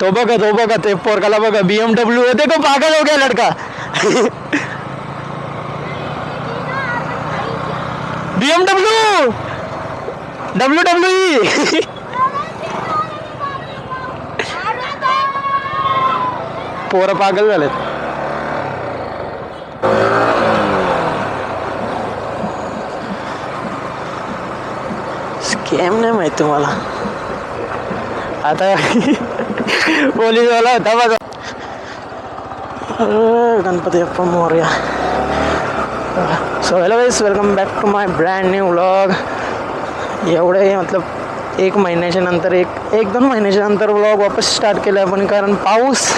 तो बघा ते पोरगाला बघा BMW होते को पागल हो गया लड़का BMW WWE पोरं पागल झालेत. स्कॅम नाही माहित तुम्हाला. आता पोलीसवाला होता बघा. Ganpati Bappa Morya. So hello guys, welcome back to my brand new vlog. एवढे मतलब एक महिन्याच्या नंतर एक दोन महिन्याच्या नंतर व्लॉग वापस स्टार्ट केला आपण, कारण पाऊस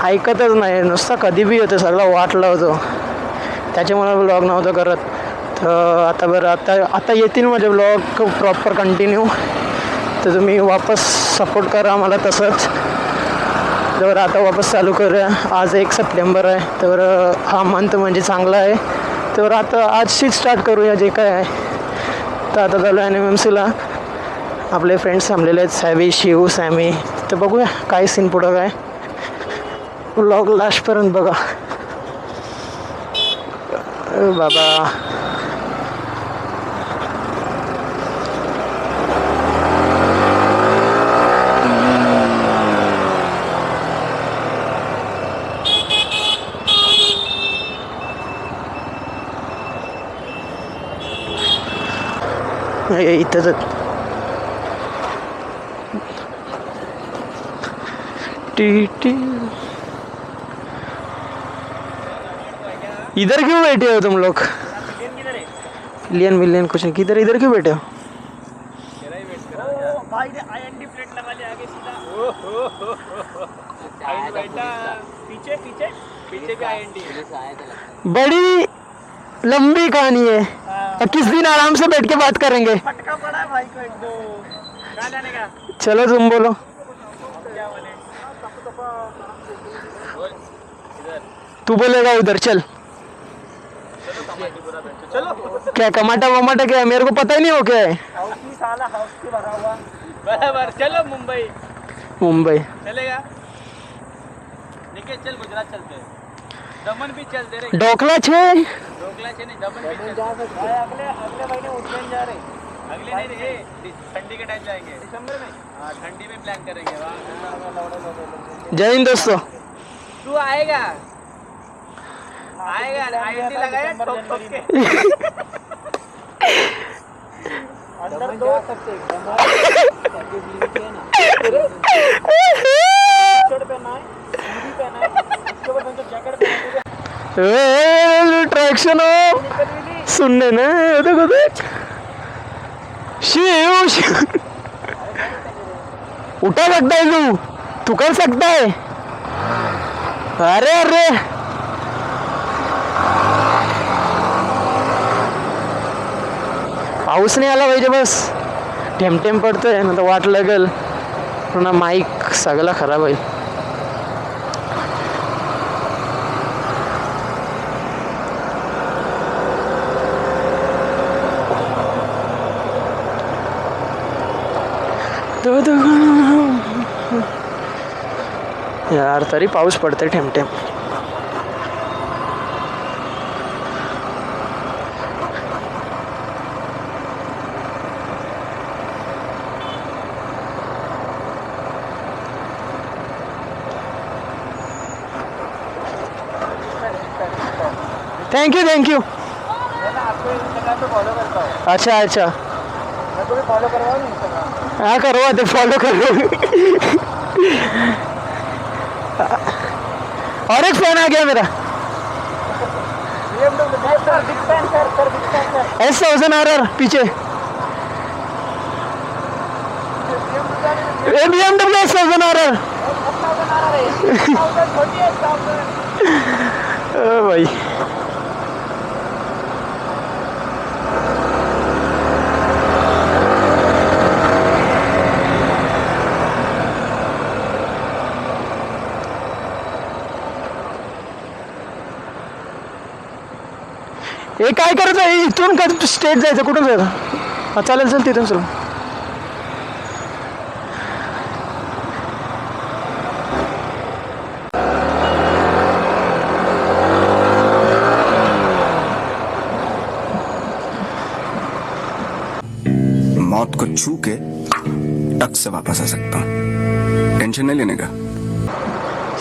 ऐकतच नाही, नुसता कधी बी होतं, सगळं वाटलं होतं, त्याच्यामुळे व्लॉग नव्हतं करत. तर आता बरं आता येतील माझे व्लॉग प्रॉपर कंटिन्यू. तर तुम्ही वापस सपोर्ट करा मला तसंच. तर आता वापस चालू करूया. आज 1 सप्टेंबर आहे, तर हा मंथ म्हणजे चांगला आहे. तर आता आजशीच स्टार्ट करूया जे काय आहे. तर आता चालू आहे NMMCला. आपले फ्रेंड्स थांबलेले आहेत, सॅवी, शिव, सॅमी. तर बघूया काय सीन पुढं काय. व्लॉग लास्टपर्यंत बघा. बाबा इथंच इधर क्यों बैठे हो तुम लोग? मिलियन कुछ नहीं, किधर इधर क्यों बैठे हो? भाई ने IND प्लेट लगा लिया आगे सीधा. पीछे पीछे पीछे भी IND. बड़ी लंबी कहानी है. किस दिन आराम से बैठ के बात करेंगे. फटका पड़ा है भाई को एक दो. कहाँ जाने का? चलो तुम बोलो. क्या बोले? तू बोलेगा उधर. चल. चलो. क्या टमाटर वमाटर क्या है, मेरे को पता ही नहीं हो क्या है. हाउस साला हाउस की भरा हुआ. बराबर. चलो मुंबई चलेगा. निकल चल, गुजरात चलते हैं. दमन भी चलते रे. ढोकला छे नहीं, दमन भी जा सकते हैं. अगले महीने उज्जैन जा रहे. अगले नहीं रे, ठंडी के टाइम जाएंगे. दिसंबर में. हाँ, ठंडी में प्लान करेंगे वहाँ. जय हिंद दोस्तों. तू आएगा IND लगाया ठोक के. अंदर दो सकते ट्रैक्शन सुनने ना. देखो शिव उठा सकता है तू कर सकता है. अरे पाऊस नाही आला पाहिजे बस. टेम पडतोय ना, तर वाट लागेल पुन्हा माईक सगळा खराब होईल. यार तरी पाऊस पडते ठेम. Thank you. अच्छा मैं तुम्हें फॉलो करवाऊँ इंस्टाग्राम. हाँ करवा दे, फॉलो करो. और एक फैन आ गया मेरा. S1000 RR पीछे. BMW S1000 RR. भाई हे काय करायचं आहे. इथून का स्टेट जायचं, कुठून जायचं. हा चालेल तिथून चल. टक से वापस आ सकता हूँ, टेंशन नहीं लेने का।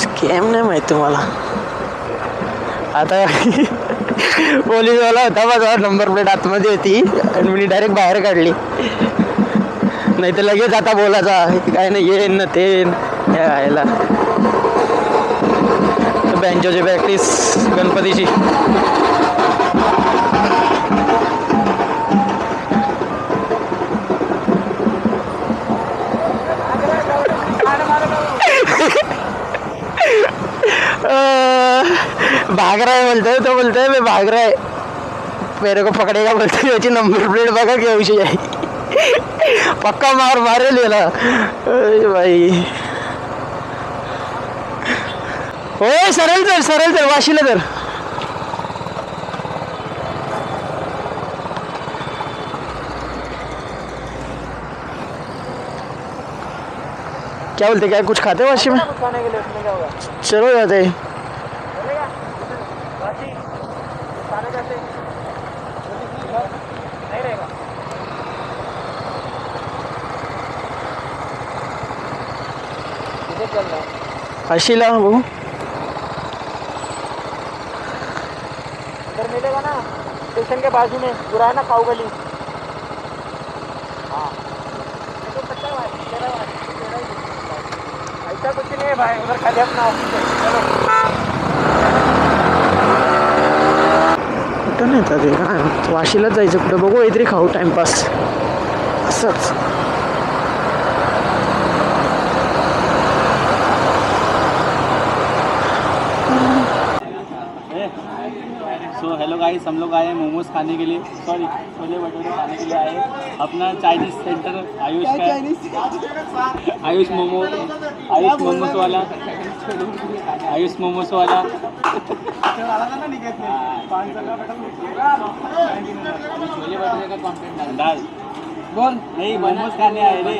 स्कॅम नाही माहीत तुम्हाला. आता पोलीसवाला होता माझा, नंबर प्लेट आतमध्ये होती आणि मी डायरेक्ट बाहेर काढली. नाही तर लगेच आता बोलायचा काय नाही येईन ना ते यायला. बँजोची प्रॅक्टिस गणपतीची. भाग रहा है बोलते तो बोलते है मैं भाग रहा है, मेरे को पकड़ेगा बोलते याची नंबर प्लेट बघा केवशी आहे. पक्का मार मारेल याला. भाई होय सरळ तर वाशीला तर. क्या बोलते क्या कुछ खाते हो वाशी में? चलो जाते हैं. वाशीला बघू. इधर मिलेगा ना स्टेशन के बाजू में पुराना पाव गली. हाँ तो पता है ऐसा कुछ नहीं है भाई, उधर खाली अपना ऑफिस है. चलो कुठं नाही ते काय वाशीलाच जायचं कुठं बघू काहीतरी खाऊ टाइमपास असंच. सो हेलो गाइस, हम लोग आए हैं मोमोज खाने के लिए, सॉरी छोले भटूरे खाने के लिए आए हैं. अपना चाइनीज सेंटर आयुष का, आयुष मोमोज वाला, आयुष मोमोज वाला. छोले भटूरे का कॉन्टेंट डाल बोल नहीं, मोमोज खाने आए रे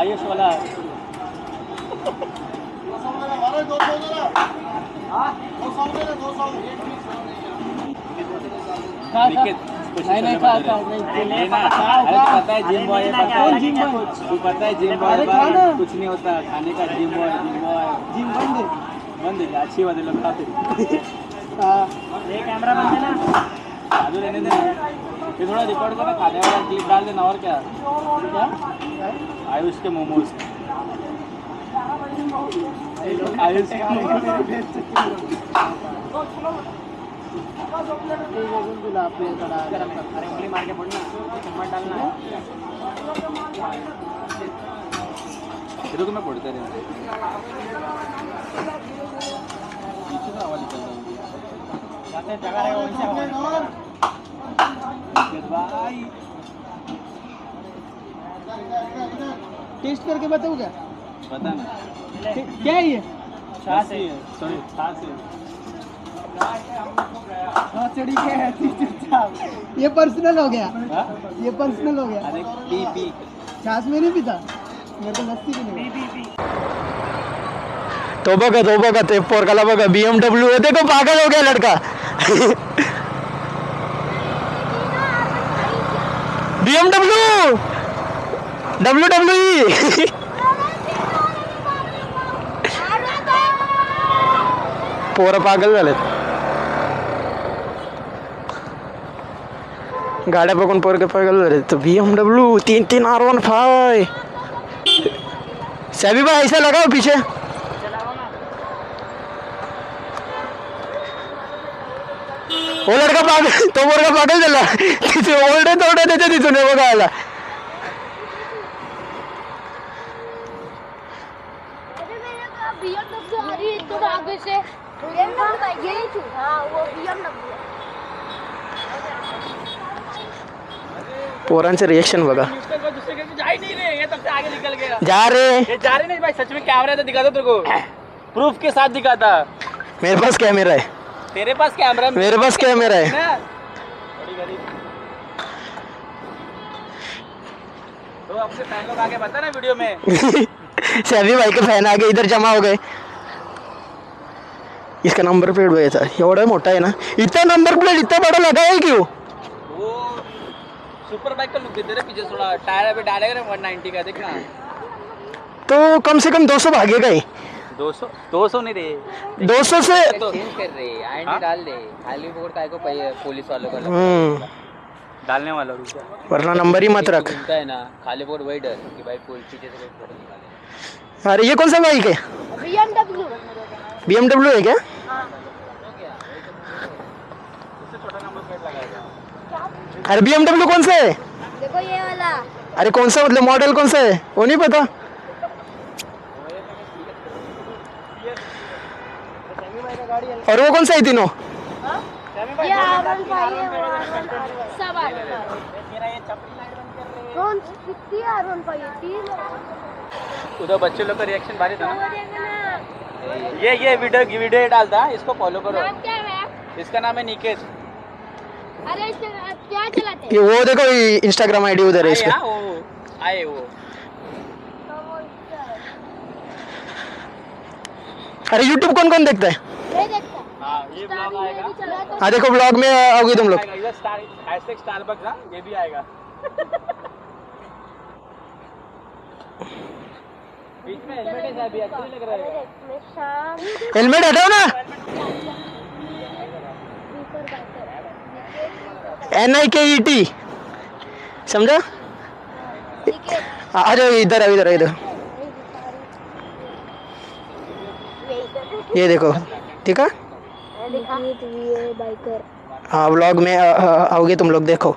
आयुष वाला. नहीं खाता अरे तो पता है जिम बॉय है, पता है जिम बॉय कुछ नहीं होता खाने का. जिम बॉय जिम बंद है अच्छी बात है. लोग खाते ये कैमरा बंद है ना, चालू रहने देना. ये थोड़ा रिकॉर्ड करना, खाने वाला क्लिप डाल देना. और क्या आयुष के मोमोज, आयुष के उंगली मार के पड़ना, चम्मच डालना. रुक मैं पड़ते रहे पीछे से आवाज निकल जाती है. जगह रहेगा वैसे भाई. टेस्ट करके बताओ क्या पता नहीं क्या है ये? छाछ है, सॉरी छाछ है. ये पर्सनल हो गया, हाँ? ये पर्सनल हो गया. अरे पी पी छाछ में नहीं पीता, मेरे को लस्सी भी नहीं. तो बघा ते पोरगाला बघा, BMW होते को पागल हो गया लड़का. BMW WWE. पोरं पागल झालेत. गाड्या बघून पोरगे पागल झाले. तो BMW 3 R15. सभी भाई ऐसा लगाओ पीछे. वो लड़का पागल, तो पोरगा पागल झाला. तिथे ओरडे तोडे देते तिथून बघायला. BMW आ रही है तो आगे से यही थी. हाँ वो BMW. पोरांचे रिएक्शन बघा. जा ही नहीं रहे, ये तब से आगे निकल गया. जा रे, ये जा रहे नहीं भाई, सच में कैमरा तो दिखाता तेरे को, प्रूफ के साथ दिखाता. मेरे पास कैमरा है, तेरे पास कैमरा, मेरे पास कैमरा है. ना बड़ी गरीब. तो अपने फैन लोग आगे बता ना वीडियो में. सभी भाई के फॅन आगे इधर जमा हो गए. इसका नंबर प्लेट बघायचा, एवढा मोठा आहे ना. इतना नंबर प्लेट इतना बड़ा लगा है क्यों? वो सुपर बाइक का लुक देते रहे पीछे थोड़ा टायर पे डालेगा 190 का देखना तो कम से कम 200 भागेगा ही 200 नहीं रे 200 से तो चेंज कर रहे आईएनडी डाल दे खाली पकड़ काय को पुलिस वालों का डालने वाला रुक वरना नंबर ही मत रख। घूमता है ना खाली पकड़ वही डर कि भाई पुलिस पीछे से कोई फोटो निकाले। अरे ये कौन सा बाइक है? BMW। BMW है क्या? अरे BMW कौन सा है? देखो ये वाला। अरे कौन सा मतलब मॉडल कौन सा है वो नहीं पता। और वो कौन सा है तीनों? ये R1 सब कौन कितनी R1 तीन उधर बच्चे लोग का रिएक्शन भारी था वो देखना ना। ये वीडियो डालता इसको फॉलो करो नाम क्या है? इसका नाम है निकेश अरे क्या चलाते ये वो देखो इंस्टाग्राम आईडी उधर है इसका। आए वो अरे यूट्यूब कौन कौन देखता है? नहीं देखता। हाँ ये ब्लॉग आएगा हाँ देखो ब्लॉग में आओगे तुम लोग। इधर #Starbucks हाँ ये भी आएगा बीच में हेलमेट है अभी अच्छा नहीं लग रहा है मैं शाम हेलमेट हटाओ ना। NIKET समझा? आ जाओ इधर इधर ये देखो ठीक है। बाइकर हाँ व्लॉग में आओगे तुम लोग देखो।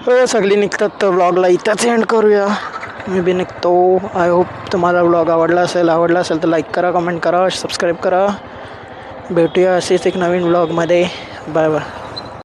सगळी निघतात तर व्लॉगला इथंच एंड करूया. मी बी निघतो. आय होप तुम्हाला व्लॉग आवडला असेल तर लाईक करा, कमेंट करा, सबस्क्राईब करा. भेटूया असेच एक नवीन व्लॉगमध्ये. Bye bye.